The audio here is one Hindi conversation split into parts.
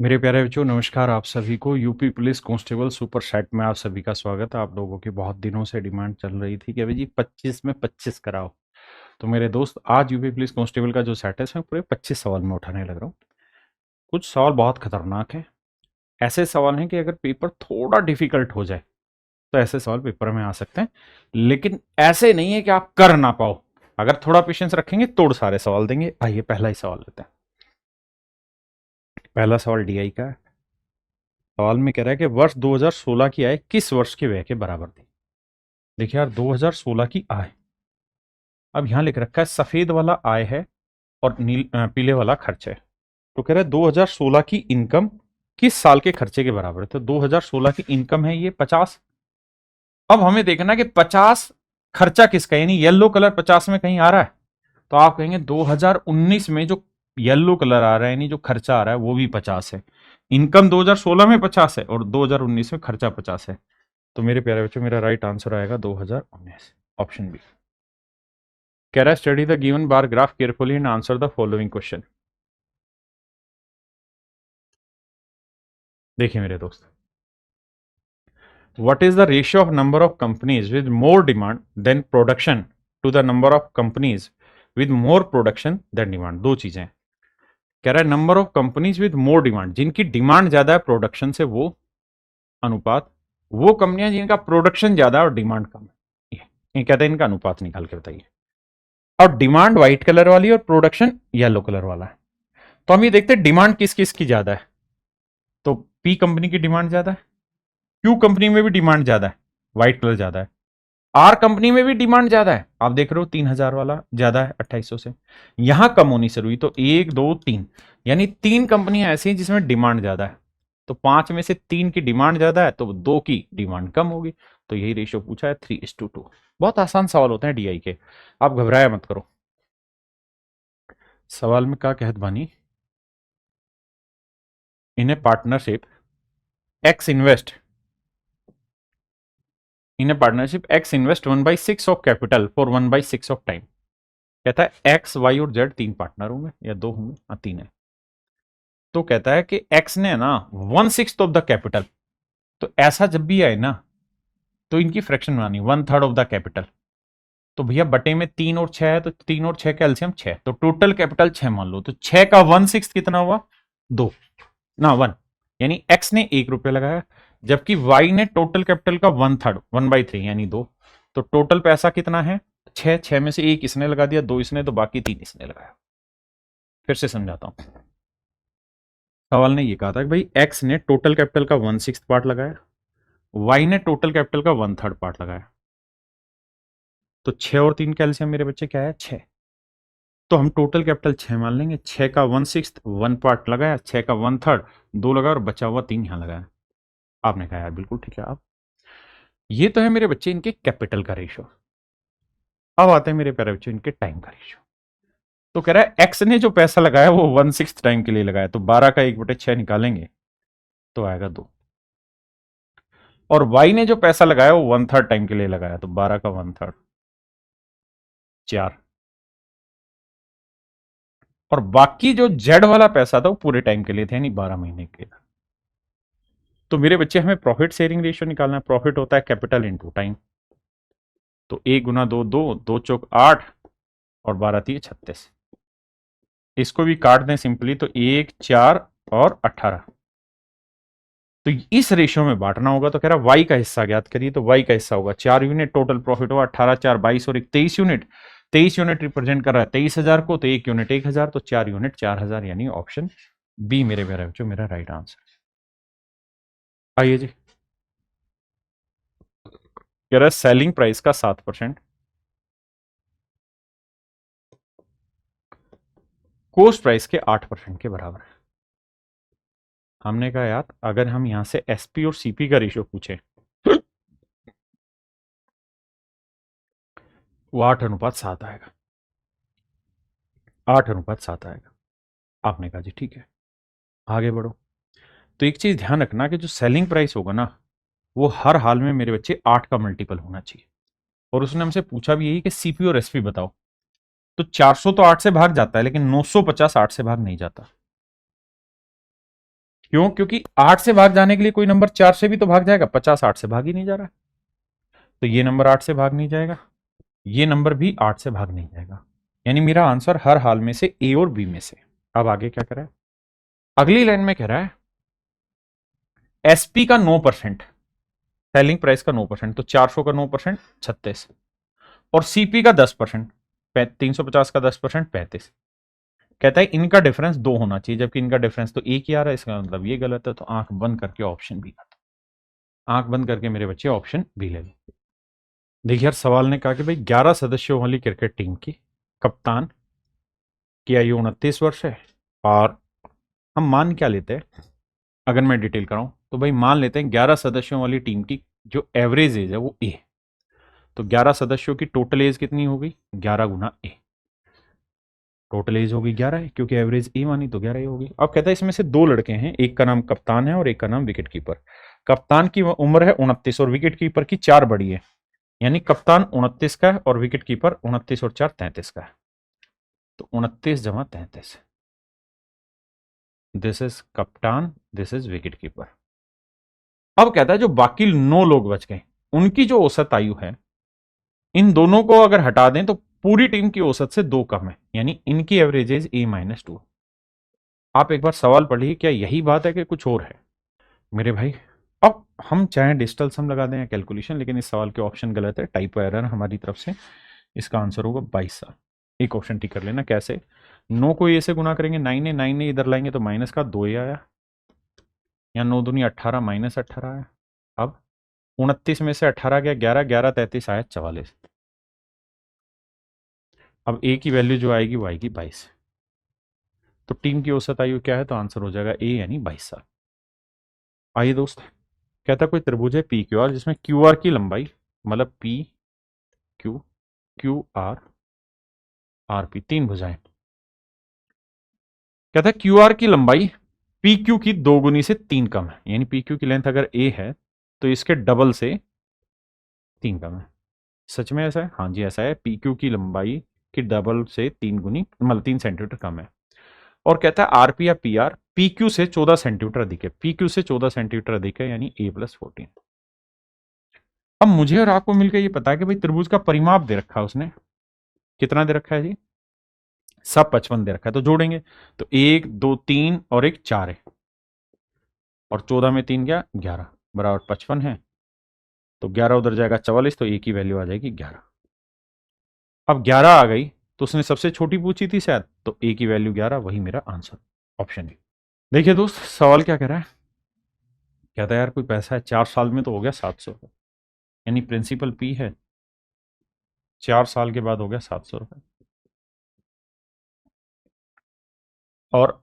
मेरे प्यारे बच्चों, नमस्कार। आप सभी को UP police constable super set में आप सभी का स्वागत है। आप लोगों की बहुत दिनों से डिमांड चल रही थी कि अभी जी 25 में 25 कराओ। तो मेरे दोस्त, आज यूपी पुलिस कांस्टेबल का जो सेट है इसमें पूरे 25 सवाल में उठाने लग रहा हूँ। कुछ सवाल बहुत खतरनाक हैं। ऐसे सवाल हैं कि अगर पेपर थोड़ा डिफिकल्ट हो जाए तो ऐसे सवाल पेपर में आ सकते हैं, लेकिन ऐसे नहीं है कि आप कर ना पाओ। अगर थोड़ा पेशेंस रखेंगे तोड़ सारे सवाल देंगे। आइए पहला ही सवाल लेते हैं। पहला सवाल डीआई का है। सवाल में कह रहा है कि वर्ष 2016 की आय किस वर्ष के व्यय के बराबर थी। देखिए यार, 2016 की आय, अब यहां लिख रखा है सफेद वाला आय है और पीले वाला खर्च है। तो कह रहा है 2016 की इनकम किस साल के खर्चे के बराबर है। तो 2016 की इनकम है ये 50। अब हमें देखना कि 50 खर्चा किसका, यानी येलो कलर 50 में कहीं आ रहा है। तो आप कहेंगे 2019 में जो येलो कलर आ रहा है, यानी जो खर्चा आ रहा है वो भी 50 है। इनकम 2016 में 50 है और 2019 में खर्चा 50 है। तो मेरे प्यारे बच्चों, मेरा राइट आंसर आएगा 2019, ऑप्शन बी। कह रहा है study the given bar graph carefully and answer the following question. देखिए मेरे दोस्त, what is the ratio of number of companies with more demand than production to the number of companies with more production than demand. दो चीजें। कह रहा है number of companies with more demand, जिनकी डिमांड ज्यादा है प्रोडक्शन से, वो अनुपात, वो कंपनियां जिनका प्रोडक्शन ज्यादा है और डिमांड कम है, ये कहते हैं इनका अनुपात निकाल के बताइए। और डिमांड व्हाइट कलर वाली और प्रोडक्शन येलो कलर वाला है। तो हम ये देखते हैं डिमांड किस किस की ज्यादा है। तो पी कंपनी की डिमांड ज्यादा है, क्यू कंपनी में भी डिमांड ज्यादा है, व्हाइट कलर ज्यादा है, आर कंपनी में भी डिमांड ज्यादा है। आप देख रहे हो 3000 वाला ज्यादा है 2800 से। यहां कम होनी शुरू हुई तो 1 2 3, यानी 3 कंपनियां ऐसी हैं जिसमें डिमांड ज्यादा है। तो 5 में से 3 की डिमांड ज्यादा है तो 2 की डिमांड कम होगी। तो यही रेशियो पूछा है, 3:2। बहुत आसान सवाल होते हैं डीआई के, आप घबराया मत करो। सवाल में क्या कहत बानी, in a partnership X invest, in a partnership X invest 1/6 of capital for 1/6 of time. कहता है एक्स वाई और जेड 3 पार्टनर होंगे या 2 होंगे, हाँ 3 है। तो कहता है कि एक्स ने ना 1/6 ऑफ द कैपिटल, तो ऐसा जब भी आए ना तो इनकी फ्रैक्शन बनानी 1/3 ऑफ द कैपिटल। तो भैया बटे में 3 और 6 है, तो 3 और 6 का एलसीएम 6, तो टोटल कैपिटल 6 मान लो। तो 6 का 1/6 कितना हुआ, 2 ना 1, यानी एक्स ने 1 रुपया लगाया, जबकि वाई ने टोटल कैपिटल का 1/3 1/3 यानी 2। तो टोटल पैसा कितना है, 6। 6 में से 1 इसने लगा दिया, 2 इसने, तो बाकी 3 इसने लगाया। फिर से समझाता हूं। सवाल ने ये कहा था कि भाई एक्स ने टोटल कैपिटल का 1/6 पार्ट लगाया, वाई ने टोटल कैपिटल का 1/3 पार्ट लगाया। तो 6 और 3 का एलसीएम मेरे बच्चे क्या है, 6। तो हम टोटल कैपिटल 6 मान लेंगे। 6 का 1/6 1 पार्ट लगाया, 6 का 1/3 2 लगा और बचा हुआ 3 यहां लगाया। आपने कहा यार बिल्कुल ठीक है। आप, ये तो है मेरे बच्चे इनके कैपिटल का रेशियो। अब आते हैं मेरे प्यारे बच्चे इनके टाइम का रेशियो। तो कह रहा है एक्स ने जो पैसा लगाया वो 1/6 टाइम के लिए लगाया, तो 12 का 1/6 निकालेंगे तो आएगा 2। और वाई ने जो पैसा लगाया वो 1/3 टाइम के लिए लगाया, तो 12 का 1/3 4। और बाकी जो जेड वाला पैसा था वो पूरे टाइम के लिए था, यानी 12 महीने के लिए। तो मेरे बच्चे हमें प्रॉफिट शेयरिंग रेशियो निकालना है। प्रॉफिट होता है कैपिटल इंटू टाइम। तो 1 गुना 2 2, 2 चौक 8 और 12 3 36। इसको भी काट दें सिंपली तो 1 4 और 18। तो इस रेशियो में बांटना होगा। तो कह रहा वाई का हिस्सा ज्ञात करिए। तो वाई का हिस्सा होगा 4 यूनिट, टोटल प्रॉफिट होगा 18 4 22 और 23 यूनिट। 23 यूनिट रिप्रेजेंट कर रहा है 23,000 को, तो 1 यूनिट 1,000, तो 4 यूनिट 4,000, यानी ऑप्शन बी मेरे प्यारे बच्चों मेरा राइट आंसर। आइए जी, कह रहा है सेलिंग प्राइस का 7% कॉस्ट प्राइस के 8% के बराबर है। हमने कहा यार अगर हम यहां से एसपी और सीपी का रेशियो पूछे वो 8:7 आएगा। 8:7 आएगा। आपने कहा जी ठीक है, आगे बढ़ो। तो एक चीज ध्यान रखना कि जो सेलिंग प्राइस होगा ना वो हर हाल में मेरे बच्चे 8 का मल्टीपल होना चाहिए। और उसने हमसे पूछा भी यही कि सीपी और एसपी बताओ। तो 400 तो 8 से भाग जाता है, लेकिन 950 8 से भाग नहीं जाता। क्यों? क्योंकि 8 से भाग जाने के लिए कोई नंबर 4 से भी तो भाग जाएगा, 50 8 से भाग ही नहीं जा रहा है, तो ये नंबर 8 से भाग नहीं जाएगा, ये नंबर भी 8 से भाग नहीं जाएगा, यानी मेरा आंसर हर हाल में से ए और बी में से। अब आगे क्या कह रहा है, अगली लाइन में कह रहा है एसपी का 9%, सेलिंग प्राइस का 9%, तो 400 का 9% 36, और सीपी का 10%, 350 का 10% 35। कहता है इनका डिफरेंस 2 होना चाहिए, जबकि इनका डिफरेंस तो 1 ही आ रहा है, इसका मतलब ये गलत है, तो आंख बंद करके ऑप्शन बी, आंख बंद करके मेरे बच्चे ऑप्शन बी ले लो। देखिए यार, सवाल ने कहा कि भाई 11 सदस्यों वाली क्रिकेट टीम की कप्तान की आयु 29 वर्ष है, और हम मान क्या लेते हैं, अगर मैं डिटेल कराऊं तो भाई मान लेते हैं 11 सदस्यों वाली टीम की जो एवरेज एज है वो ए, तो 11 सदस्यों की टोटल एज कितनी होगी, 11 गुना ए, टोटल एज होगी 11 है, क्योंकि एवरेज ए मानी तो 11 ही होगी। अब कहता है इसमें से 2 लड़के हैं, एक का नाम कप्तान है और एक का नाम विकेट कीपर। कप्तान की उम्र है 29 और विकेट कीपर की 4 बड़ी है, यानी कप्तान 29 का है और विकेट कीपर 29 और 4 33 का है, तो 29 जमा 33, दिस इज कप्तान, दिस इज विकेट कीपर। अब कहता है जो बाकी 9 लोग बच गए उनकी जो औसत आयु है, इन दोनों को अगर हटा दें तो पूरी टीम की औसत से 2 कम है, यानी इनकी एवरेज इज A-2। आप एक बार सवाल पढ़िए, क्या यही बात है कि कुछ और है मेरे भाई? अब हम चाहे डिजिटल सम लगा दें या कैलकुलेशन, लेकिन इस सवाल के ऑप्शन गलत है, टाइपो एरर हमारी तरफ से, इसका आंसर होगा 22 साल। एक ऑप्शन ठीक कर लेना, कैसे? 9 को ए से गुना करेंगे 9 ने, 9 ने इधर लाएंगे तो माइनस का 2 आया, या 9 दूनी 18 माइनस 18 आया। अब 29 में से 18 गया 11, 11 33 आया 44। अब ए की वैल्यू जो आएगी वो आएगी 22, तो टीम की औसत आयु क्या है, तो आंसर हो जाएगा ए यानी 22 साल। आइए दोस्त, कहता कोई त्रिभुज है पी क्यू आर जिसमें क्यू आर की लंबाई, मतलब P Q Q R R P 3 भुजाएं। कहता है क्यू आर की लंबाई पी क्यू की 2 गुनी से 3 कम है, यानी पी क्यू की लेंथ अगर ए है तो इसके डबल से 3 कम है। सच में ऐसा है? हाँ जी ऐसा है, पी क्यू की लंबाई की डबल से 3 गुनी, मतलब 3 सेंटीमीटर कम है। और कहता है आरपी या पी आर पी क्यू से 14 सेंटीमीटर अधिक है, पी क्यू से 14 सेंटीमीटर अधिक है, यानी A+14। अब मुझे और आपको मिलकर ये पता है कि भाई त्रिभुज का परिमाप दे रखा है उसने, कितना दे रखा है जी, सब 55 दे रखा है, तो जोड़ेंगे तो 1 2 3 और 1 4 है, और 14 में 3 क्या 11 बराबर 55 है, तो 11 उधर जाएगा 44, तो ए की वैल्यू आ जाएगी 11। अब 11 आ गई तो उसने सबसे छोटी पूछी थी शायद, तो ए की वैल्यू 11, वही मेरा आंसर, ऑप्शन बी। देखिए दोस्त सवाल क्या कह रहा है, कहता है यार कोई पैसा है 4 साल में तो हो गया 700 रुपये, यानी प्रिंसिपल पी है, 4 साल के बाद हो गया 700 रुपये, और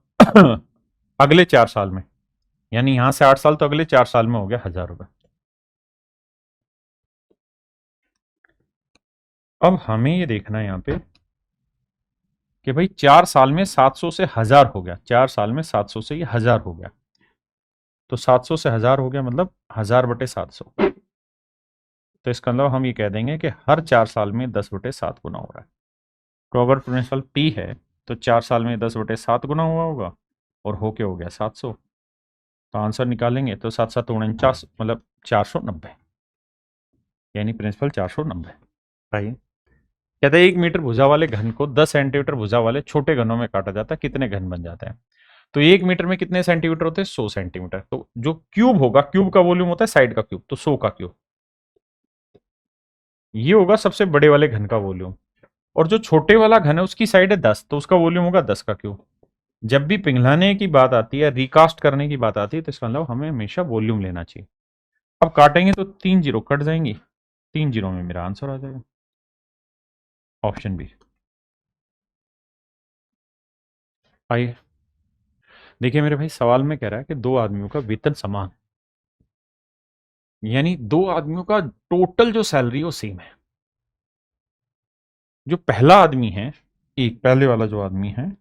अगले 4 साल में, यानी यहां से 8 साल, तो अगले 4 साल में हो गया 1000 रुपये। अब हमें ये देखना है यहां पे कि भाई 4 साल में 700 से 1000 हो गया, 4 साल में 700 से ये 1000 हो गया, तो 700 से 1000 हो गया, मतलब 1000/700, तो इसका मतलब हम ये कह देंगे कि हर 4 साल में 10/7 गुना हो रहा है। तो अगर प्रिंसिपल पी है तो 4 साल में 10/7 गुना हुआ होगा, और होके हो गया 700, तो आंसर निकालेंगे तो 7 7 49, मतलब 490, यानी प्रिंसिपल 490। भाई कहते हैं 1 मीटर भुजा वाले घन को 10 सेंटीमीटर भुजा वाले छोटे घनों में काटा जाता है, कितने घन बन जाते हैं? तो 1 मीटर में कितने सेंटीमीटर होते हैं, 100 सेंटीमीटर, तो जो क्यूब होगा, क्यूब का वॉल्यूम होता है साइड का क्यूब, तो 100 का क्यूब, ये होगा सबसे बड़े वाले घन का वॉल्यूम, और जो छोटे वाला घन है उसकी साइड है 10, तो उसका वॉल्यूम होगा 10 का क्यूब। जब भी पिघलाने की बात आती है, रिकास्ट करने की बात आती है, तो इसका मतलब हमें हमेशा वॉल्यूम लेना चाहिए। अब काटेंगे तो 3 जीरो कट जाएंगी, 3 जीरो में मेरा आंसर आ जाएगा, ऑप्शन बी। आइए देखिए मेरे भाई, सवाल में कह रहा है कि 2 आदमियों का वेतन समान, यानी 2 आदमियों का टोटल जो सैलरी वो सेम है। जो पहला आदमी है, एक पहले वाला जो आदमी है,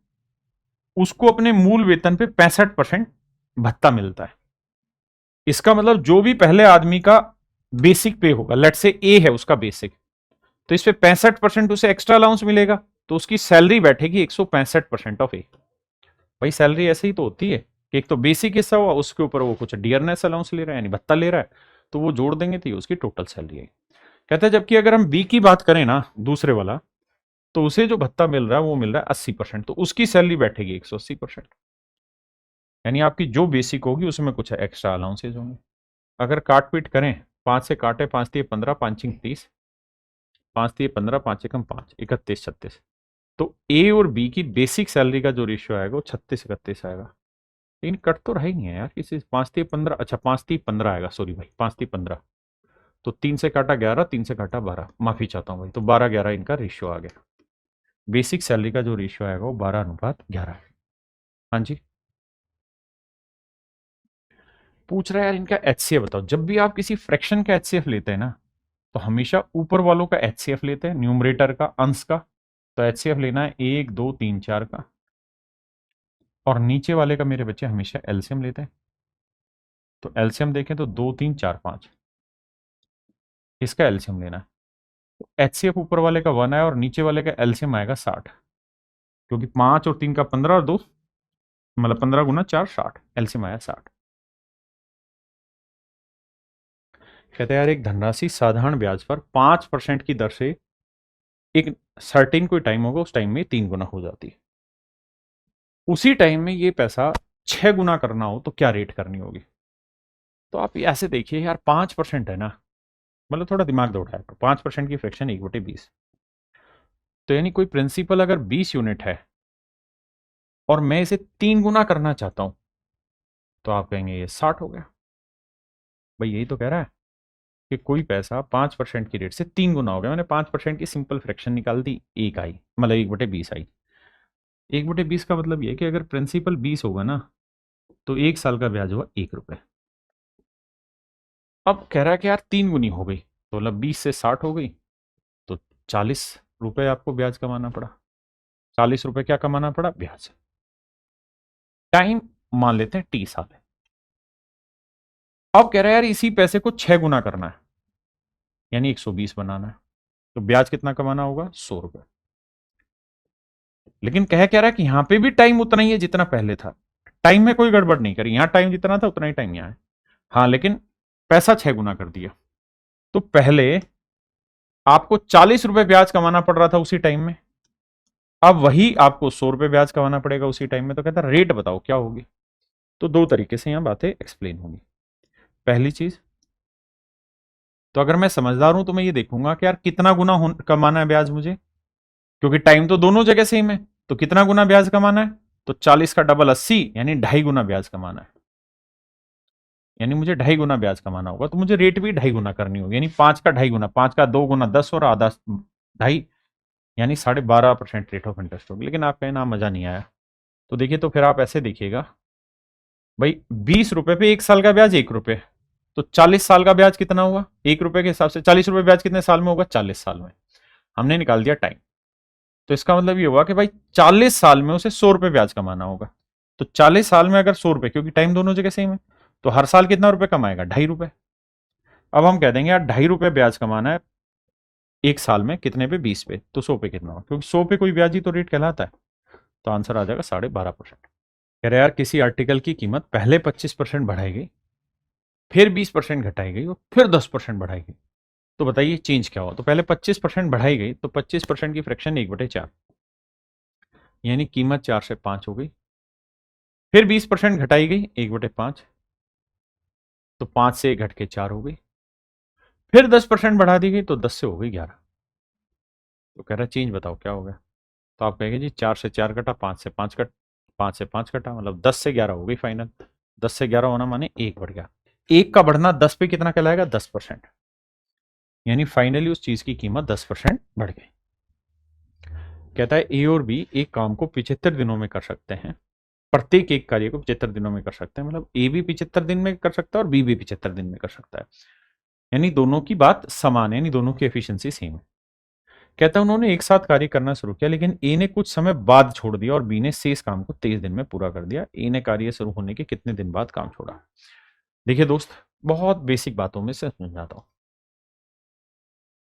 उसको अपने मूल वेतन पे 65% भत्ता मिलता है। इसका मतलब जो भी पहले आदमी का बेसिक पे होगा, लेट से ए है उसका बेसिक, तो इस पे 65% उसे एक्स्ट्रा अलाउंस मिलेगा, तो उसकी सैलरी बैठेगी 165% ऑफ ए। भाई सैलरी ऐसे ही तो होती है, कि एक तो बेसिक हिस्सा हुआ, उसके ऊपर वो कुछ डियरनेस अलाउंस ले रहा है यानी भत्ता ले रहा है, तो वो जोड़ देंगे तो ये उसकी टोटल सैलरी है। कहता है जबकि अगर हम बी की बात करें ना, दूसरे वाला, तो उसे जो भत्ता मिल रहा है वो मिल रहा है 80%, तो उसकी सैलरी बैठेगी 180%। यानी आपकी जो बेसिक होगी उसमें कुछ एक्स्ट्रा अलाउंसेज होंगे। अगर काट पीट करें, 5 से काटे, 5 3 15, 5 30, 5 3 15, 5 एकम 5, 31 36, तो ए और बी की बेसिक सैलरी का जो रेशियो आएगा वो 36 31 आएगा। लेकिन कट तो रहा ही नहीं है यार किसी, 5 3 15, अच्छा 5 3 15 आएगा, सॉरी भाई 5 3 15, तो 3 से काटा 11, 3 से काटा 12, माफी चाहता हूँ भाई, तो 12 11 इनका रेशियो आ गया। बेसिक सैलरी का जो रेशियो आएगा वो 12:11 है। हाँ जी, पूछ रहा है यार इनका एचसीएफ बताओ। जब भी आप किसी फ्रैक्शन का एचसीएफ लेते हैं ना, तो हमेशा ऊपर वालों का एचसीएफ लेते हैं, न्यूमरेटर का, अंश का, तो एचसीएफ लेना है 1 2 3 4 का, और नीचे वाले का मेरे बच्चे हमेशा एलसीएम लेते हैं। तो एलसीएम देखें तो 2 3 4 5, इसका एलसीएम लेना है। तो एचसीएफ ऊपर वाले का 1 है और नीचे वाले का एलसीएम आएगा 60, क्योंकि 5 और 3 का 15 और 2 मतलब 15 गुना 4 60, एलसीएम आया 60। कहते हैं यार एक धनराशि साधारण ब्याज पर 5% की दर से एक सर्टेन कोई टाइम होगा, उस टाइम में 3 गुना हो जाती है। उसी टाइम में ये पैसा 6 गुना करना हो तो क्या रेट करनी होगी? तो आप ऐसे देखिए यार, 5% है ना, मतलब थोड़ा दिमाग दौड़ाया तो 5% की फ्रैक्शन 1/20, तो यानी कोई प्रिंसिपल अगर 20 यूनिट है और मैं इसे 3 गुना करना चाहता हूं, तो आप कहेंगे ये 60 हो गया। भाई यही तो कह रहा है कि कोई पैसा 5% की रेट से 3 गुना हो गया। मैंने 5% की सिंपल फ्रैक्शन निकाल दी, एक आई, मतलब 1/20 आई। 1/20 का मतलब ये कि अगर प्रिंसिपल 20 होगा ना, तो 1 साल का ब्याज हुआ 1 रुपए। अब कह रहा है कि यार 3 गुनी हो गई, तो मतलब 20 से 60 हो गई, तो 40 रुपए आपको ब्याज कमाना पड़ा। 40 रुपए क्या कमाना पड़ा? ब्याज। टाइम मान लेते हैं T साल है। अब कह रहा है यार इसी पैसे को 6 गुना करना है, यानी 120 बनाना है, तो ब्याज कितना कमाना होगा? 100 रुपए। लेकिन कह रहा है कि यहां पे भी टाइम उतना ही है जितना पहले था, टाइम में कोई गड़बड़ नहीं करी, यहां टाइम जितना था उतना ही टाइम यहां है। हाँ, लेकिन पैसा 6 गुना कर दिया। तो पहले आपको 40 रुपए ब्याज कमाना पड़ रहा था उसी टाइम में, अब वही आपको 100 रुपए ब्याज कमाना पड़ेगा उसी टाइम में। तो कहता है रेट बताओ क्या होगी? तो दो तरीके से यहां बातें एक्सप्लेन होंगी। पहली चीज, तो अगर मैं समझदार हूं तो मैं ये देखूंगा कि यार कितना गुना कमाना है ब्याज मुझे, क्योंकि टाइम तो दोनों जगह सेम है, तो कितना गुना ब्याज कमाना है? तो 40 का डबल 80, यानी 2.5 गुना ब्याज कमाना है, यानी मुझे 2.5 गुना ब्याज कमाना होगा, तो मुझे रेट भी 2.5 गुना करनी होगी, यानी 5 का 2.5 गुना, 5 का 2 गुना 10 और आधा 2.5, यानी 12.5% रेट ऑफ इंटरेस्ट होगी। लेकिन आप कहें ना मजा नहीं आया, तो देखिए, तो फिर आप ऐसे देखिएगा भाई, 20 रुपए पे 1 साल का ब्याज 1 रुपए, तो 40 साल का ब्याज कितना हुआ? 1 रुपए के हिसाब से 40 रुपए ब्याज कितने साल में होगा? 40 साल में। हमने निकाल दिया टाइम, तो इसका मतलब ये हुआ कि भाई 40 साल में उसे 100 रुपए ब्याज कमाना होगा। तो 40 साल में अगर 100 रुपए, क्योंकि टाइम दोनों जगह सेम है, तो हर साल कितना रुपए कमाएगा? 2.5 रुपए। अब हम कह देंगे यार 2.5 रुपए ब्याज कमाना है 1 साल में, कितने पे? 20 पे, तो 100 पे कितना होगा? क्योंकि 100 पे कोई ब्याज ही तो रेट कहलाता है, तो आंसर आ जाएगा 12.5%। कह रहे यार किसी आर्टिकल की कीमत पहले 25% बढ़ाई गई, फिर 20% घटाई गई और फिर 10% बढ़ाई गई, तो बताइए चेंज क्या हुआ? तो पहले 25% बढ़ाई गई, तो 25% की फ्रैक्शन 1/4, यानी कीमत 4 से 5 हो गई। फिर 20% घटाई गई, 1/5, तो 5 से घट के 4 हो गई। फिर 10% बढ़ा दी गई, तो 10 से हो गई 11। तो कह रहा चेंज बताओ क्या हो गया? तो आप कहेंगे जी 4 से 4 कटा, 5 से 5 कट, 5 से 5 कटा, मतलब 10 से 11 हो गई फाइनल। 10 से 11 होना माने 1 बढ़ गया। 1 का बढ़ना 10 पे कितना कहलाएगा? 10%, यानी फाइनली उस चीज की कीमत 10% बढ़ गई। कहता है ए और बी एक काम को 75 दिनों में कर सकते हैं, प्रत्येक एक कार्य को 75 दिनों में कर सकते हैं, मतलब ए भी 75 दिन में कर सकता है और बी भी 75 दिन में कर सकता है, यानी दोनों की बात समान है, यानी दोनों की एफिशिएंसी सेम है। कहता है उन्होंने एक साथ कार्य करना शुरू किया, लेकिन ए ने कुछ समय बाद छोड़ दिया और बी ने शेष काम को 23 दिन में पूरा कर दिया। ए ने कार्य शुरू होने के कितने दिन बाद काम छोड़ा? देखिए दोस्त, बहुत बेसिक बातों में से समझाता हूं।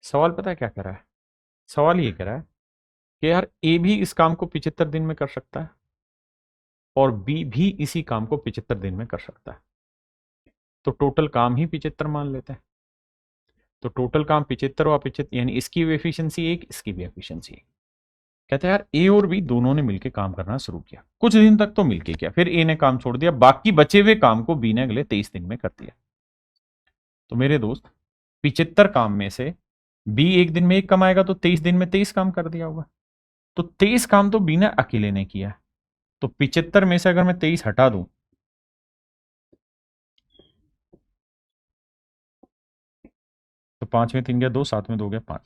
सवाल पता है क्या कह रहा है? सवाल ये कह रहा है कि यार ए भी इस काम को 75 दिन में कर सकता है और बी भी इसी काम को 75 दिन में कर सकता है, तो टोटल काम ही 75 मान लेते हैं। तो टोटल काम 75 और 75, यानी इसकी भी एफिशिएंसी एक, इसकी भी एफिशिएंसी एक। कहते हैं यार ए और बी दोनों ने मिलकर काम करना शुरू किया, कुछ दिन तक तो मिलके किया, फिर ए ने काम छोड़ दिया, बाकी बचे हुए काम को बी ने अगले 23 दिन में कर दिया। तो मेरे दोस्त 75 काम में से बी एक दिन में एक कमाएगा, तो 23 दिन में 23 काम कर दिया होगा। तो 23 काम तो बी ने अकेले ने किया। तो 75 में से अगर मैं 23 हटा दूं, तो 5 में 3 गया 2, 7 में 2 गया 5,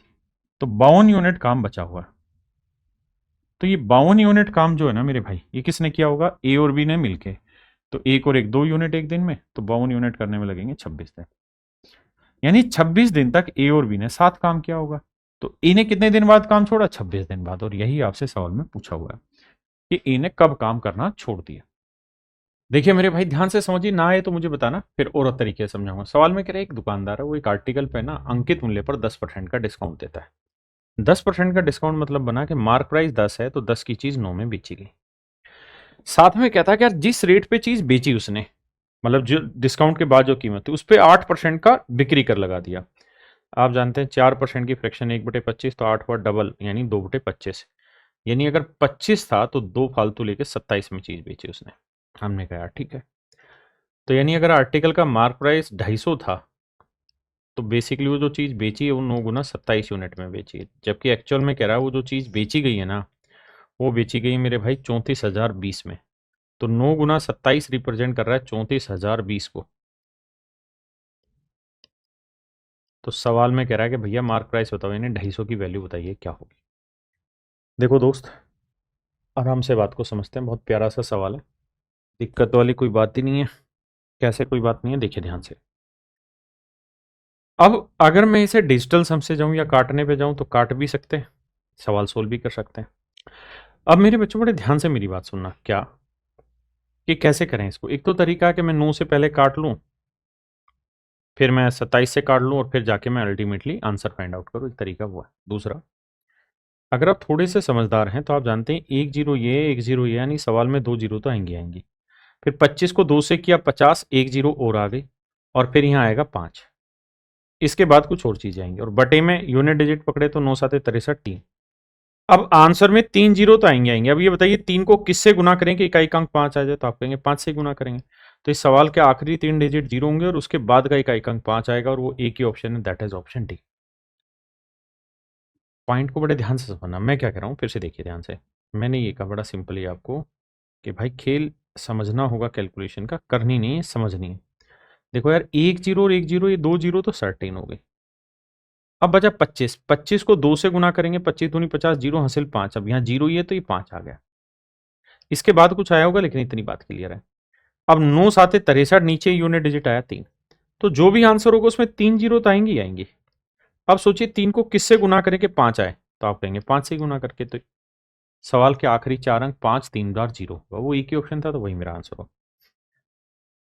तो 52 यूनिट काम बचा हुआ। तो ये 52 यूनिट काम जो है ना मेरे भाई, ये किसने किया होगा? ए और बी ने मिलके। तो एक और एक 2 यूनिट एक दिन में, तो 52 यूनिट करने में लगेंगे 26 दिन। यानी 26 दिन तक ए और बी ने 7 काम किया होगा। तो ए ने कितने दिन बाद काम छोड़ा? 26 दिन बाद। और यही आपसे सवाल में पूछा हुआ है कि ए ने कब काम करना छोड़ दिया। देखिए मेरे भाई, ध्यान से समझिए, ना आए तो मुझे बताना, फिर और तरीके से समझाऊंगा। सवाल में कह रहे एक दुकानदार है, वो एक आर्टिकल पे ना अंकित मूल्य पर 10% का डिस्काउंट देता है। 10% का डिस्काउंट मतलब बना कि मार्क प्राइस 10 है, तो 10 की चीज 9 में बेची गई। साथ में कहता है कि यार जिस रेट पे चीज बेची उसने, मतलब जो डिस्काउंट के बाद जो कीमत थी, उस पर 8% का बिक्री कर लगा दिया। आप जानते हैं 4% की फ्रैक्शन 1/25, तो 8 हुआ डबल, यानी 2/25। यानी अगर 25 था तो 2 फालतू लेके 27 में चीज बेची उसने। हमने कहा ठीक है। तो यानी अगर आर्टिकल का मार्क प्राइस 250 था, तो बेसिकली वो जो चीज़ बेची है वो 9 गुना 27 यूनिट में बेची है। जबकि एक्चुअल में कह रहा है वो जो चीज़ बेची गई है ना, वो बेची गई है मेरे भाई 34,020 में। तो 9 गुना 27 रिप्रेजेंट कर रहा है 34,020 को। तो सवाल में कह रहा है कि भैया मार्क प्राइस बताओ, यानी 250 की वैल्यू बताइए क्या होगी। देखो दोस्त, आराम से बात को समझते हैं, बहुत प्यारा सा सवाल है, दिक्कत वाली कोई बात ही नहीं है। कैसे कोई बात नहीं है, देखिए ध्यान से। अब अगर मैं इसे डिजिटल सम से जाऊं या काटने पे जाऊं, तो काट भी सकते हैं, सवाल सोल्व भी कर सकते हैं। अब मेरे बच्चों बड़े ध्यान से मेरी बात सुनना, क्या कि कैसे करें इसको। एक तो तरीका है कि मैं 9 से पहले काट लूं, फिर मैं 27 से काट लूं, और फिर जाके मैं अल्टीमेटली आंसर फाइंड आउट करूं। एक तरीका वो है। दूसरा, अगर आप थोड़े से समझदार हैं तो आप जानते हैं एक जीरो ये, एक जीरो ये, यानी सवाल में 2 जीरो तो आएंगी आएंगी। फिर 25 को 2 से किया 50, एक जीरो और आ गई, और फिर यहाँ आएगा 5। इसके बाद कुछ और चीजें आएंगी, और बटे में यूनिट डिजिट पकड़े तो 9 7 63 3। अब आंसर में 3 जीरो तो आएंगे आएंगे। अब ये बताइए 3 को किससे गुना करें कि इकाई अंक 5 आ जाए? तो आप कहेंगे 5 से गुना करेंगे। तो इस सवाल के आखिरी 3 डिजिट जीरो होंगे, और उसके बाद का इकाई अंक 5 आएगा, और वो एक ही ऑप्शन है, that is option D. Point को बड़े ध्यान से समझना, मैं क्या कह रहा हूँ फिर से देखिए ध्यान से। मैंने ये कहा बड़ा सिंपल ही आपको कि भाई खेल समझना होगा, कैलकुलेशन का करनी नहीं है, समझनी है। देखो यार, एक जीरो और एक जीरो, ये 2 जीरो तो सर्टेन हो गई। अब बचा 25, 25 को 2 से गुना करेंगे, 25 दूनी 50, जीरो हासिल 5। अब यहाँ जीरो ही है तो ये 5 आ गया। इसके बाद कुछ आया होगा, लेकिन इतनी बात क्लियर है। अब 9 7 63, नीचे यूनिट डिजिट आया 3। तो जो भी आंसर होगा उसमें 3 जीरो तो आएंगी आएंगी। अब सोचिए 3 को किससे गुना करें कि 5 आए? तो आप कहेंगे 5 से गुना करके। तो सवाल के आखिरी 4 अंक 5 3 बार जीरो, वो एक ही ऑप्शन था, तो वही मेरा आंसर हो।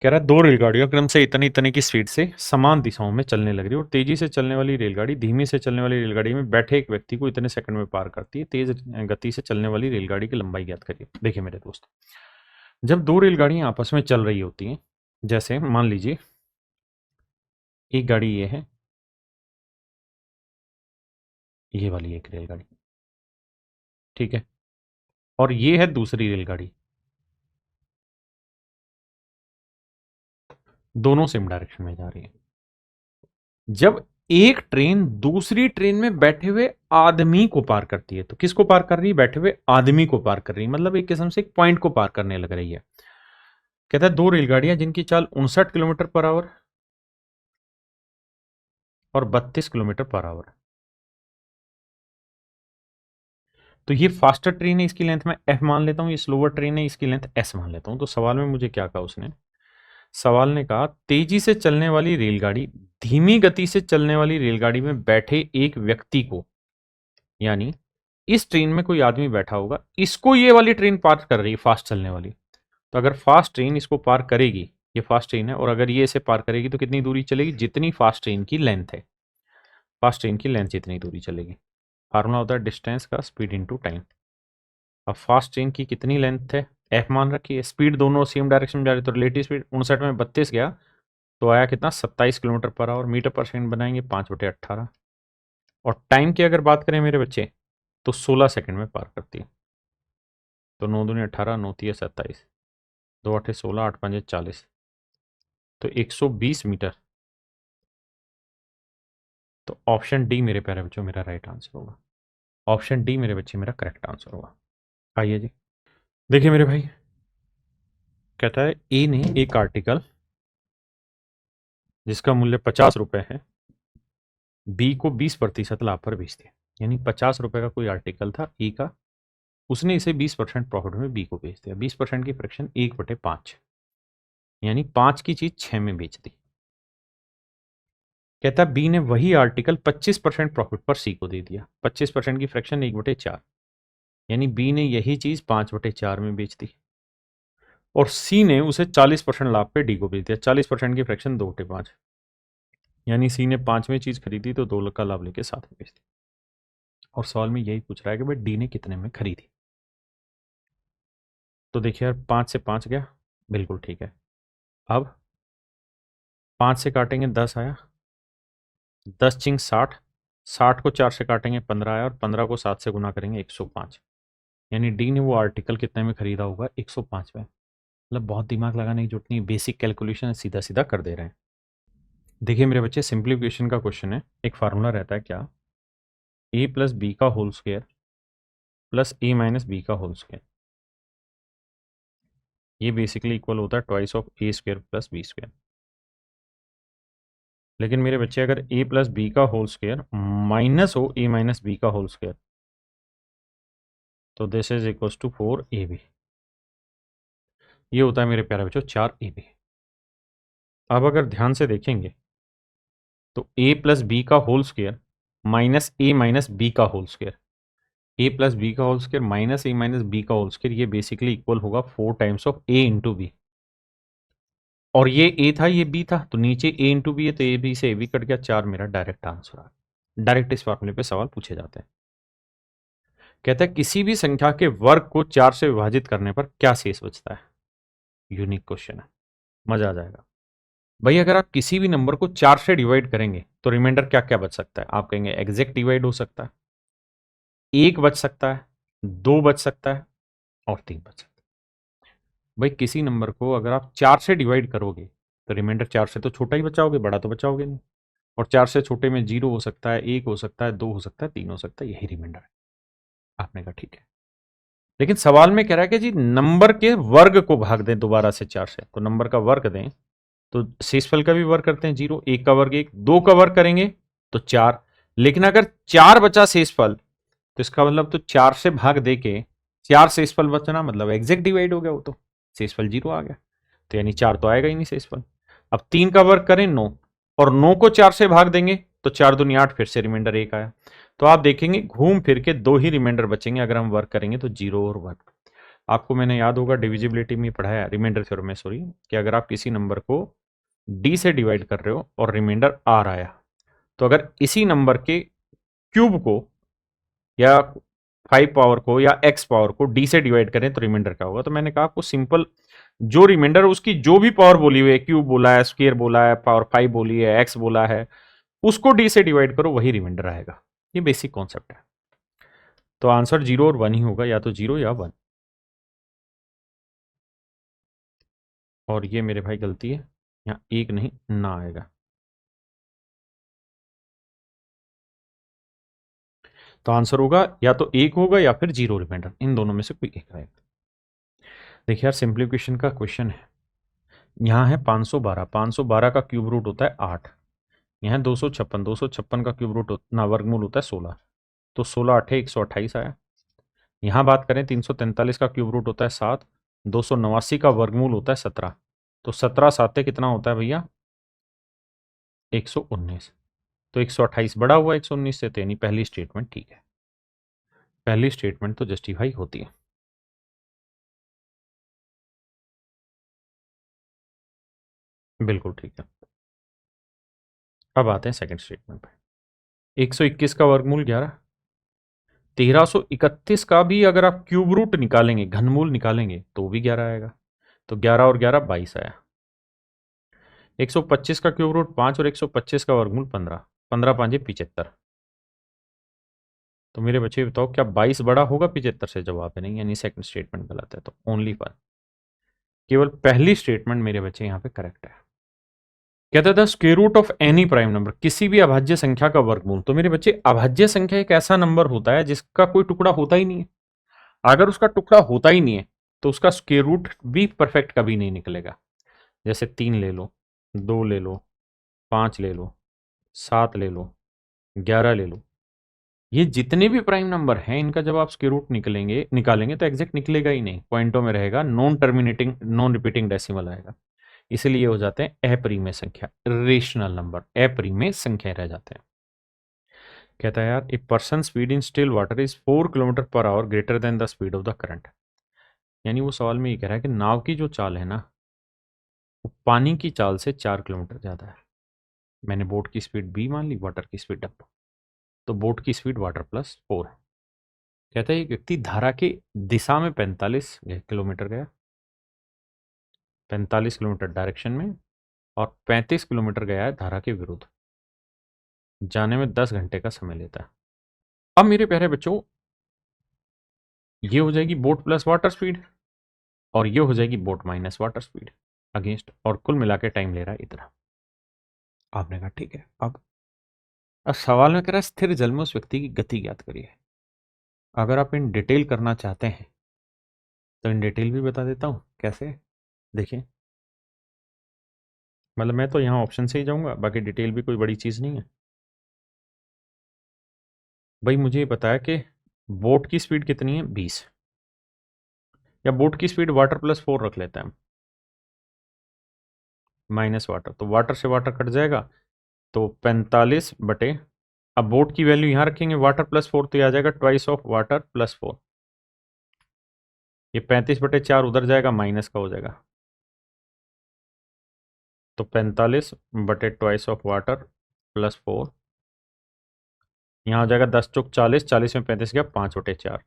कह रहा है 2 रेलगाड़ियां क्रम से इतनी इतनी की स्पीड से समान दिशाओं में चलने लग रही है, और तेजी से चलने वाली रेलगाड़ी धीमी से चलने वाली रेलगाड़ी में बैठे एक व्यक्ति को इतने सेकंड में पार करती है। तेज गति से चलने वाली रेलगाड़ी की लंबाई ज्ञात करिए। देखिए मेरे दोस्त, जब 2 रेलगाड़ियां आपस में चल रही होती हैं, जैसे मान लीजिए एक गाड़ी ये है, ये वाली एक रेलगाड़ी, ठीक है, और ये है दूसरी रेलगाड़ी, दोनों सेम डायरेक्शन में जा रही है। जब एक ट्रेन दूसरी ट्रेन में बैठे हुए आदमी को पार करती है, तो किसको पार कर रही है? बैठे हुए आदमी को पार कर रही है, मतलब एक किस्म से एक पॉइंट को पार करने लग रही है। कहता है 2 रेलगाड़ियां जिनकी चाल 59 किलोमीटर पर आवर और 32 किलोमीटर पर आवर, तो ये फास्टर ट्रेन है, इसकी लेंथ मैं एफ मान लेता हूं, ये स्लोअर ट्रेन है, इसकी लेंथ एस मान लेता हूं। तो सवाल में मुझे क्या कहा उसने? सवाल ने कहा तेजी से चलने वाली रेलगाड़ी धीमी गति से चलने वाली रेलगाड़ी में बैठे एक व्यक्ति को, यानी इस ट्रेन में कोई आदमी बैठा होगा, इसको ये वाली ट्रेन पार कर रही है, फास्ट चलने वाली। तो अगर फास्ट ट्रेन इसको पार करेगी, ये फास्ट ट्रेन है, और अगर ये इसे पार करेगी, तो कितनी दूरी चलेगी? जितनी फास्ट ट्रेन की लेंथ है, फास्ट ट्रेन की लेंथ जितनी दूरी चलेगी। फार्मूला होता है डिस्टेंस का स्पीड इनटू टाइम। अब फास्ट ट्रेन की कितनी लेंथ है? एफ मान रखी है, स्पीड दोनों सेम डायरेक्शन में जा रही, तो रिलेटिव स्पीड 59 में 32 गया तो आया कितना 27 किलोमीटर पर आवर, मीटर पर सेकंड बनाएंगे 5/18। और टाइम की अगर बात करें मेरे बच्चे तो 16 सेकंड में पार करती है। तो 9 दूनी 18, 9 तिया 27, 2 8 16, 8 5 40, तो 120 मीटर। तो ऑप्शन डी मेरे प्यारे बच्चों मेरा राइट आंसर होगा। ऑप्शन डी मेरे बच्चे मेरा करेक्ट आंसर होगा। आइए जी, देखिए मेरे भाई, कहता है ए ने एक आर्टिकल जिसका मूल्य 50 रुपए है बी को 20% लाभ पर बेच दिया। यानी 50 रुपए का कोई आर्टिकल था ए का, उसने इसे 20% प्रॉफिट में बी को बेच दिया। 20% की फ्रैक्शन 1/5, यानी 5 की चीज 6 में बेच दी। कहता है बी ने वही आर्टिकल 25% प्रॉफिट पर सी को दे दिया। 25% की फ्रैक्शन 1/4, यानी बी ने यही चीज 5/4 में बेच दी। और सी ने उसे 40% लाभ पे डी को बेच दिया। 40% की फ्रैक्शन 2/5, यानी सी ने 5वीं चीज खरीदी तो 2 लाख का लाभ लेके 7 में बेच दी। और सवाल में यही पूछ रहा है कि भाई डी ने कितने में खरीदी। तो देखिए यार, 5 से 5 गया, बिल्कुल ठीक है। अब 5 से काटेंगे 10 आया, 10 चिंग 60, 60 को 4 से काटेंगे 15 आया, और 15 को 7 से गुना करेंगे 105। यानी डी ने वो आर्टिकल कितने में खरीदा होगा, 105 में। मतलब बहुत दिमाग लगाने की जरूरत नहीं, बेसिक कैलकुलेशन सीधा सीधा कर दे रहे हैं। देखिए मेरे बच्चे, सिंप्लीफिकेशन का क्वेश्चन है। एक फार्मूला रहता है क्या, ए प्लस बी का whole square plus A minus B का होल स्क्वायर। ये बेसिकली इक्वल होता है twice of A square plus B square. लेकिन मेरे बच्चे, अगर ए प्लस बी का होल स्क्वायर माइनस हो ए माइनस बी का होल स्क्वायर, तो this is equal to 4ab। ये होता है मेरे प्यारे बच्चों 4ab। अब अगर ध्यान से देखेंगे तो ए प्लस बी का whole square minus A minus B का whole square, A plus B का whole square minus A minus B का होल स्क्वायर, ये बेसिकली इक्वल होगा 4 times of A into B. और ये ए था, ये बी था, तो नीचे ए इंटू बी है, तो ए बी से ए बी कट गया, 4 मेरा डायरेक्ट आंसर आ। डायरेक्ट इस फॉर्मूले पे सवाल पूछे जाते हैं। कहता है किसी भी संख्या के वर्ग को 4 से विभाजित करने पर क्या शेष बचता है। यूनिक क्वेश्चन है, मजा आ जाएगा। भाई अगर आप किसी भी नंबर को 4 से डिवाइड करेंगे तो रिमाइंडर क्या क्या बच सकता है। आप कहेंगे एग्जैक्ट डिवाइड हो सकता है, 1 बच सकता है, 2 बच सकता है, और 3 बच सकता है। भाई किसी नंबर को अगर आप 4 से डिवाइड करोगे तो रिमाइंडर 4 से तो छोटा ही बचाओगे, बड़ा तो बचाओगे नहीं। और 4 से छोटे में 0 हो सकता है, 1 हो सकता है, 2 हो सकता है, 3 हो सकता है, यही रिमाइंडर है। आपने कहा ठीक है, लेकिन सवाल में कह रहा है कि जी नंबर के वर्ग को भाग दें दोबारा से 4 से, तो नंबर का वर्ग दें तो शेषफल का भी वर्ग करते हैं 0, 1 का वर्ग 1, 2 का वर्ग करेंगे तो 4। लेकिन अगर 4 बचा शेषफल तो इसका मतलब तो 4 से भाग दे के 4 शेषफल बचना, मतलब एग्जैक्ट डिवाइड हो गया, वो तो शेषफल 0 आ गया, तो यानी 4 तो आएगा ही नहीं शेषफल। अब 3 का वर्ग करें 9, और 9 को 4 से भाग देंगे तो 4 दूनी 8, फिर से रिमाइंडर 1 आया। तो आप देखेंगे घूम फिर के 2 ही रिमाइंडर बचेंगे अगर हम वर्क करेंगे तो 0 और 1। आपको मैंने याद होगा डिविजिबिलिटी में पढ़ाया, रिमाइंडर थ्योरम में सॉरी, कि अगर आप किसी नंबर को डी से डिवाइड कर रहे हो और रिमाइंडर आर आया, तो अगर इसी नंबर के क्यूब को या 5 पावर को या x पावर को d से डिवाइड करें तो रिमाइंडर क्या होगा। तो मैंने कहा आपको सिंपल, जो रिमाइंडर उसकी जो भी पावर बोली हुई है, क्यूब बोला है, स्क्वायर बोला है, पावर 5 बोली है, x बोला है, उसको d से डिवाइड करो, वही रिमाइंडर आएगा। ये बेसिक कॉन्सेप्ट है। तो आंसर 0 और 1 ही होगा, या तो 0 या 1। और ये मेरे भाई गलती है, यहाँ 1 नहीं ना आएगा। तो आंसर होगा या तो 1 होगा या फिर 0 रिमाइंडर, इन दोनों में से कोई एक आएगा। देखिए यार, सिंप्लीफिकेशन का क्वेश्चन है। यहाँ है 512, 512 का क्यूब रूट होता है 8। यहाँ 256, 256 का क्यूब रूट ना वर्गमूल होता है 16, तो 16 8 128 आया। यहाँ बात करें 343 का क्यूब रूट होता है 7, 289 का वर्गमूल होता है 17, तो 17 7 कितना होता है भैया, 119। तो 128 बड़ा हुआ 119 से, तो यानी पहली स्टेटमेंट ठीक है, पहली स्टेटमेंट तो जस्टिफाई होती है। बिल्कुल ठीक है। अब आते हैं सेकंड स्टेटमेंट पे। 121 का वर्गमूल 11, 1331 का भी अगर आप क्यूब रूट निकालेंगे, घनमूल निकालेंगे, तो भी 11 आएगा। तो 11 और 11 22 आया। 125 का क्यूब रूट 5 और 125 का वर्गमूल 15, 15 5 75। तो मेरे बच्चे बताओ क्या 22 बड़ा होगा 75 से? जवाब है नहीं, यानी सेकंड स्टेटमेंट गलत है। तो ओनली पर केवल पहली स्टेटमेंट मेरे बच्चे यहाँ पे करेक्ट है। कहता था square root of any prime number, किसी भी अभाज्य संख्या का वर्गमूल। तो मेरे बच्चे अभाज्य संख्या एक ऐसा नंबर होता है जिसका कोई टुकड़ा होता ही नहीं है। अगर उसका टुकड़ा होता ही नहीं है तो उसका स्क्वायर रूट भी परफेक्ट कभी नहीं निकलेगा। जैसे 3 ले लो, 2 ले लो, 5 ले लो, 7 ले लो, 11 ले लो, ये जितने भी प्राइम नंबर हैं इनका जब आप स्क्वायर रूट निकालेंगे तो एग्जैक्ट निकलेगा ही नहीं, पॉइंटों में रहेगा, non terminating non repeating decimal आएगा। इसलिए हो जाते हैं अपरिमेय संख्या, रेशनल नंबर, अपरिमेय संख्या रह जाते हैं। कहता है यार a person speed in still water is 4 kilometre per hour greater than the speed of the current. यानी वो सवाल में ये कह रहा है कि नाव की जो चाल है ना वो पानी की चाल से 4 किलोमीटर ज्यादा है। मैंने बोट की स्पीड b मान ली, वाटर की स्पीड w, तो बोट की स्पीड वाटर प्लस 4। कहता है एक व्यक्ति धारा की दिशा में 45 किलोमीटर गया, 45 किलोमीटर डायरेक्शन में, और 35 किलोमीटर गया है धारा के विरुद्ध। जाने में 10 घंटे का समय लेता है। अब मेरे प्यारे बच्चों ये हो जाएगी बोट प्लस वाटर स्पीड और ये हो जाएगी boat minus water speed against, और कुल मिला के टाइम ले रहा है इतना। आपने कहा ठीक है। अब सवाल में कह रहा है स्थिर जल में उस व्यक्ति की गति ज्ञात करिए। अगर आप इन डिटेल करना चाहते हैं तो इन डिटेल भी बता देता हूं कैसे। देखिए मतलब मैं तो यहाँ ऑप्शन से ही जाऊंगा, बाकी डिटेल भी कोई बड़ी चीज नहीं है। भाई मुझे बताया कि बोट की स्पीड कितनी है 20, या बोट की स्पीड वाटर प्लस 4 रख लेते हैं हम, माइनस वाटर, तो वाटर से वाटर कट जाएगा, तो 45 बटे, अब बोट की वैल्यू यहां रखेंगे वाटर प्लस 4, तो यह आ जाएगा ट्वाइस ऑफ वाटर प्लस 4। ये 35 बटे 4 उधर जाएगा, माइनस का हो जाएगा, तो 45 बटे ट्वाइस ऑफ वाटर प्लस 4, यहाँ हो जाएगा 10 चौक 40, 40 में 35 गया 5 बटे 4,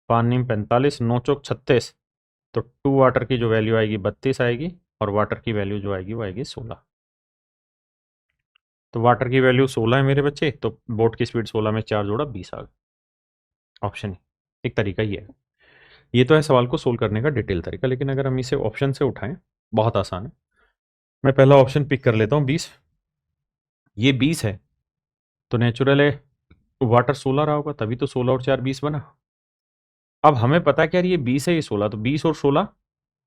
5 नीम 45, 9 चौक 36, तो 2 वाटर की जो वैल्यू आएगी 32 आएगी, और वाटर की वैल्यू जो आएगी वो आएगी 16। तो वाटर की वैल्यू 16 है मेरे बच्चे, तो बोट की स्पीड 16 में 4 जोड़ा 20 आ गया। ऑप्शन एक तरीका ही है। ये तो है सवाल को सोल्व करने का डिटेल तरीका, लेकिन अगर हम इसे ऑप्शन से उठाएं बहुत आसान है। मैं पहला ऑप्शन पिक कर लेता हूं 20। ये 20 है तो नेचुरल है वाटर 16 रहा होगा, तभी तो 16 और 4 20 बना। अब हमें पता है कि यार ये 20 है ये 16, तो 20 और 16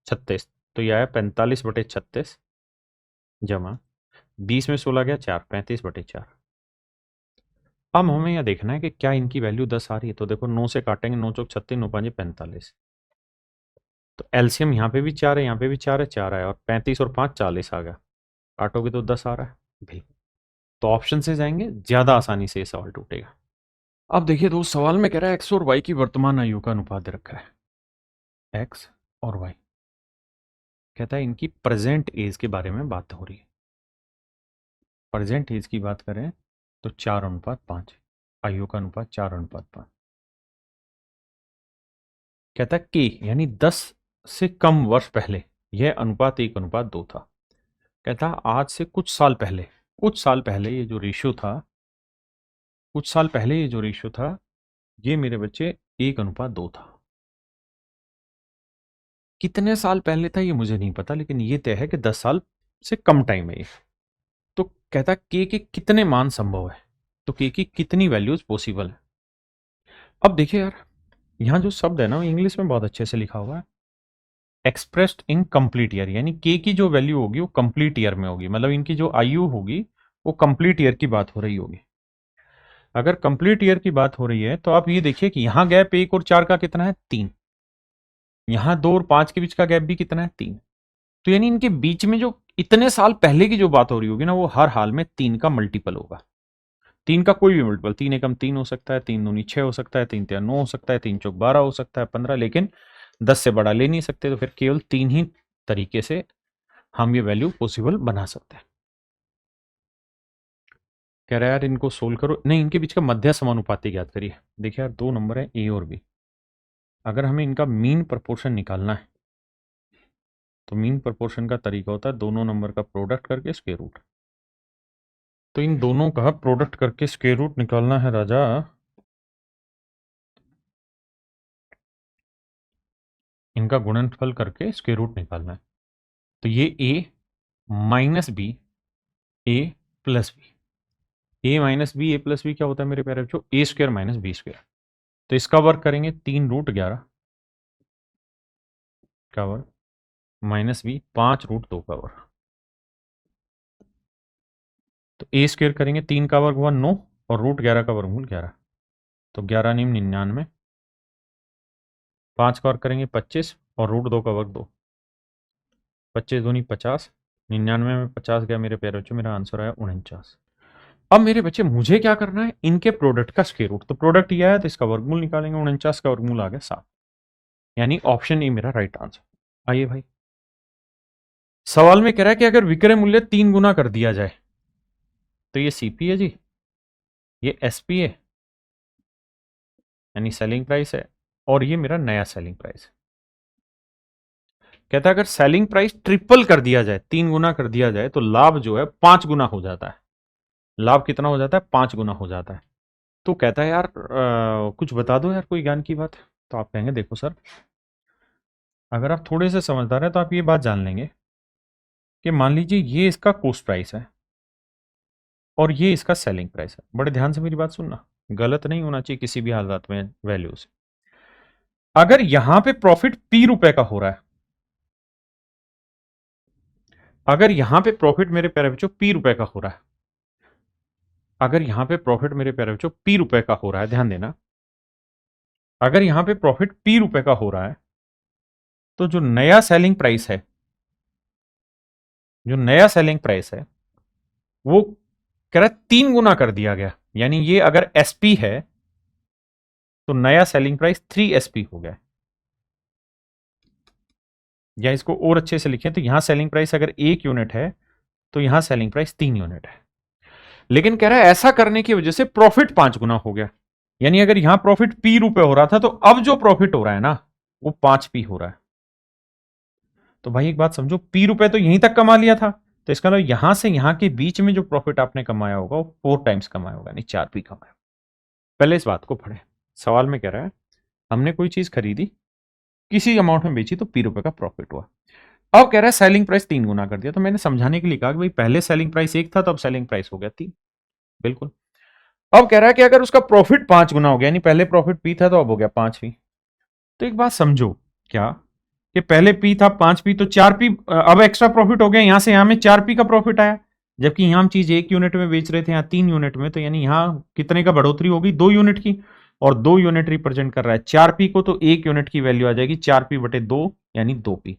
36, तो ये आया 45 बटे 36 जमा 20 में 16 गया 4, 35 बटे 4। अब हमें यह देखना है कि क्या इनकी वैल्यू 10 आ रही है। तो देखो 9 से काटेंगे, 9 चौक 36, 9 5 45, तो एलसीएम यहाँ पे भी 4 है, यहाँ पे भी 4 है, 4 है, और 35 और 5 40 आ गया, काटोगे तो 10 आ रहा है बिल्कुल। तो ऑप्शन से जाएंगे, ज्यादा आसानी से ये सवाल टूटेगा। अब देखिए दोस्त सवाल में कह रहा है एक्स और वाई की वर्तमान आयु का अनुपात दे रखा है, एक्स और वाई। कहता है इनकी प्रेजेंट एज के बारे में बात हो रही है। प्रेजेंट एज की बात करें तो 4:5, आयु का अनुपात 4:5। कहता है कि यानी 10 से कम वर्ष पहले यह अनुपात 1:2 था। कहता है आज से कुछ साल पहले ये जो रेशियो था, ये मेरे बच्चे 1:2 था। कितने साल पहले था ये मुझे नहीं पता, लेकिन ये तय है कि 10 साल से कम टाइम है ये। तो कहता के कितने मान संभव है, तो के की कितनी वैल्यूज पॉसिबल है। अब देखिए यार यहां जो शब्द है ना इंग्लिश में बहुत अच्छे से लिखा हुआ है, एक्सप्रेस्ड इन कंप्लीट ईयर, यानी के की जो वैल्यू होगी वो कंप्लीट ईयर में होगी, मतलब इनकी जो आयु होगी वो कंप्लीट ईयर की बात हो रही होगी। अगर कंप्लीट ईयर की बात हो रही है तो आप ये देखिए कि यहां गैप 1 और 4 का कितना है 3, यहां 2 और 5 के बीच का गैप भी कितना है 3, तो यानी इनके बीच में जो इतने साल पहले की जो बात हो रही होगी ना वो हर हाल में 3 का मल्टीपल होगा। 3 का कोई भी मल्टीपल, 3 एकम 3 हो सकता है, 3 दूनी 6 हो सकता है, 3 तिया 9 हो सकता है, 3 चौक 12 हो सकता है, 15, लेकिन 10 से बड़ा ले नहीं सकते, तो फिर केवल 3 ही तरीके से हम ये वैल्यू पॉसिबल बना सकते हैं। कह रहा है यार इनको सोल्व करो, नहीं इनके बीच का मध्य समानुपाती ज्ञात करिए। देखिए यार दो नंबर है ए और बी, अगर हमें इनका मीन प्रपोर्शन निकालना है तो मीन प्रपोर्शन का तरीका होता है दोनों नंबर का प्रोडक्ट करके स्क्वायर रूट। तो इन दोनों का प्रोडक्ट करके स्क्वायर रूट निकालना है राजा। इनका गुणनफल करके स्क्वायर रूट निकालना है। तो ये ए माइनस बी, ए प्लस बी, ए माइनस बी ए प्लस बी क्या होता है मेरे प्यारे बच्चों, ए स्क्वायर माइनस बी स्क्वायर। तो इसका वर्क करेंगे 3√11 का वर्ग माइनस बी 5√2 का वर्ग। तो ए स्क्वायर करेंगे 3 का वर्ग हुआ 9 और √11 का वर्गमूल 11। तो 11 निम 99, 5 का वर्ग करेंगे 25 और √2 का वर्ग 2, 25 दूनी 50, 99 में 50 गया मेरे प्यारे बच्चों, मेरा आंसर आया 49। अब मेरे बच्चे मुझे क्या करना है, इनके प्रोडक्ट का स्क्वायर रूट। तो प्रोडक्ट ये आया तो इसका वर्गमूल निकालेंगे, 49 का वर्गमूल आ गया 7, यानी ऑप्शन ए मेरा राइट आंसर। आइए भाई, सवाल में कह रहा है कि अगर विक्रय मूल्य 3 गुना कर दिया जाए तो ये सीपी है जी, ये एसपी है यानी सेलिंग प्राइस है, और ये मेरा नया सेलिंग प्राइस है। कहता है अगर सेलिंग प्राइस ट्रिपल कर दिया जाए, 3 गुना कर दिया जाए, तो लाभ जो है 5 गुना हो जाता है। लाभ कितना हो जाता है, 5 गुना हो जाता है। तो कहता है यार कुछ बता दो यार कोई ज्ञान की बात। तो आप कहेंगे देखो सर, अगर आप थोड़े से समझदार हैं तो आप ये बात जान लेंगे कि मान लीजिए ये इसका कॉस्ट प्राइस है और ये इसका सेलिंग प्राइस है। बड़े ध्यान से मेरी बात सुनना, गलत नहीं होना चाहिए किसी भी हालत में वैल्यू से। अगर यहां पे प्रॉफिट पी रुपए का हो रहा है, अगर यहां पे प्रॉफिट मेरे प्यारे बच्चों पी रुपए का हो रहा है, अगर यहां पे प्रॉफिट मेरे प्यारे बच्चों पी रुपए का हो रहा है, ध्यान देना, अगर यहां पे प्रॉफिट पी रुपए का हो रहा है, तो जो नया सेलिंग प्राइस है, जो नया सेलिंग प्राइस है वो कह रहा है 3 गुना कर दिया गया। यानी ये अगर एसपी है तो नया सेलिंग प्राइस 3 एसपी हो गया। या इसको और अच्छे से लिखें तो यहां सेलिंग प्राइस अगर 1 यूनिट है तो यहां सेलिंग प्राइस 3 यूनिट है। लेकिन कह रहा है ऐसा करने की वजह से प्रॉफिट 5 गुना हो गया। यानी अगर यहां प्रॉफिट पी रुपए हो रहा था तो अब जो प्रॉफिट हो रहा है ना वो 5 पी हो रहा है। तो भाई एक बात समझो, पी रुपए तो यहीं तक कमा लिया था, तो इसका मतलब यहां से यहां के बीच में जो प्रॉफिट आपने कमाया होगा वो 4 टाइम्स कमाया होगा, यानी 4 पी कमाया। पहले इस बात को पढ़े। सवाल में कह रहा है हमने कोई चीज खरीदी, किसी अमाउंट में बेची तो पी रुपए का प्रॉफिट हुआ। अब कह रहा है सेलिंग प्राइस 3 गुना कर दिया। तो मैंने समझाने के लिए कहा कि भाई पहले सेलिंग प्राइस 1 था तो अब सेलिंग प्राइस हो गया 3। बिल्कुल। अब कह रहा है कि अगर उसका प्रॉफिट 5 गुना हो गया, यानी पहले प्रॉफिट पी था तो अब हो गया 5 पी। तो एक बात समझो क्या, कि पहले पी था 5 पी तो 4 पी, अब एक्स्ट्रा प्रॉफिट हो गया, यहां से यहां में 4 पी का प्रॉफिट आया। जबकि यहां हम चीज 1 यूनिट में बेच रहे थे, यहां 3 यूनिट में, तो यानी यहां कितने का बढ़ोतरी होगी, 2 यूनिट की। और 2 यूनिट रिप्रेजेंट कर रहा है 4 पी को, तो 1 यूनिट की वैल्यू आ जाएगी 4 पी/2 यानी 2 पी।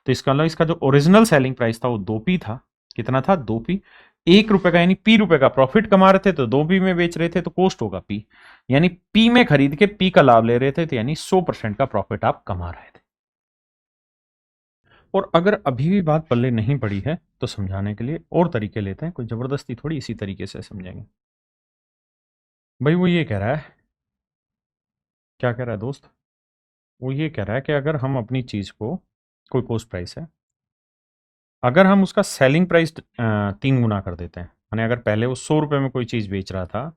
तो इसका मतलब इसका जो ओरिजिनल सेलिंग प्राइस था वो 2 पी था। कितना था, 2 पी। 1 रुपए का यानी पी रुपए का प्रॉफिट कमा रहे थे तो 2 पी में बेच रहे थे तो कॉस्ट होगा पी, यानी पी में खरीद के पी का लाभ ले रहे थे, तो यानी 100% का प्रॉफिट आप कमा रहे थे। और अगर अभी भी बात पल्ले नहीं पड़ी है तो समझाने के लिए और तरीके लेते हैं, कोई जबरदस्ती थोड़ी इसी तरीके से समझेंगे। भाई वो ये कह रहा है, क्या कह रहा है दोस्त, वो ये कह रहा है कि अगर हम अपनी चीज को, कोई कॉस्ट प्राइस है, अगर हम उसका सेलिंग प्राइस 3 गुना कर देते हैं, यानी अगर पहले वो 100 रुपए में कोई चीज बेच रहा था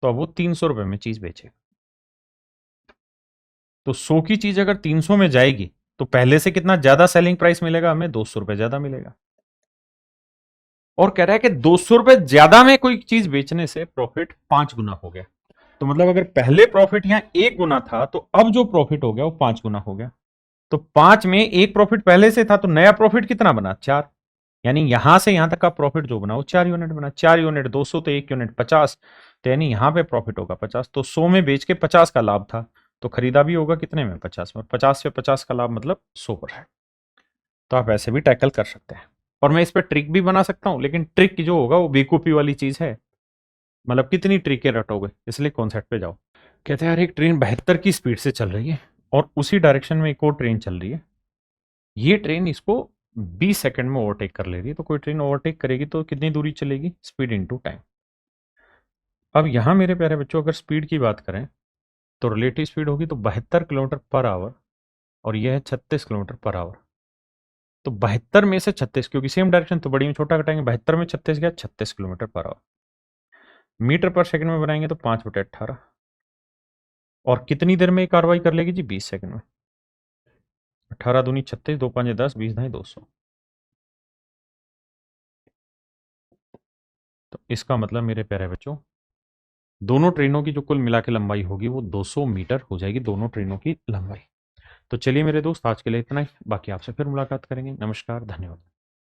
तो अब वो 300 रुपए में चीज बेचेगा। तो 100 की चीज अगर 300 में जाएगी तो पहले से कितना ज्यादा सेलिंग प्राइस मिलेगा, हमें 200 रुपए ज्यादा मिलेगा। और कह रहा है कि 200 रुपए ज्यादा में कोई चीज बेचने से प्रॉफिट 5 गुना हो गया। तो मतलब अगर पहले प्रॉफिट यहां 1 गुना था तो अब जो प्रॉफिट हो गया वो 5 गुना हो गया। तो 5 में एक प्रॉफिट पहले से था तो नया प्रॉफिट कितना बना, 4। यानी यहां से यहां तक का प्रॉफिट जो बना वो 4 यूनिट बना। 4 यूनिट 200 तो 1 यूनिट 50, तो यानी यहां पे प्रॉफिट होगा 50। तो 100 में बेच के 50 का लाभ था, तो खरीदा भी होगा कितने में, 50 में। 50 से 50 का लाभ मतलब 100%। तो आप ऐसे भी टैकल कर सकते हैं, और मैं इस पर ट्रिक भी बना सकता हूं, लेकिन ट्रिक जो होगा वो बेवकूफी वाली चीज है। मतलब कितनी ट्रिकें रटोगे, इसलिए कॉन्सेप्ट पे जाओ। कहते हैं यार एक ट्रेन 72 की स्पीड से चल रही है और उसी डायरेक्शन में एक और ट्रेन चल रही है। ये ट्रेन इसको 20 सेकंड में ओवरटेक कर ले रही है। तो कोई ट्रेन ओवरटेक करेगी तो कितनी दूरी चलेगी, स्पीड इनटू टाइम। अब यहां मेरे प्यारे बच्चों अगर स्पीड की बात करें तो रिलेटिव स्पीड होगी तो 72 किलोमीटर पर आवर, और यह है 36 किलोमीटर पर आवर। तो 72 में से 36, क्योंकि सेम डायरेक्शन तो बड़ी में छोटा घटाएंगे, 72 में 36 गया, 36 किलोमीटर पर आवर। मीटर पर सेकंड में बनाएंगे तो 5/18, और कितनी देर में कार्रवाई कर लेगी जी? 20 सेकंड में। 18 दूनी 36, 2 5 10, 20 ढाई 200। तो इसका मतलब मेरे प्यारे बच्चों दोनों ट्रेनों की जो कुल मिला के लंबाई होगी वो 200 मीटर हो जाएगी, दोनों ट्रेनों की लंबाई। तो चलिए मेरे दोस्त, आज के लिए इतना ही, बाकी आपसे फिर मुलाकात करेंगे। नमस्कार, धन्यवाद।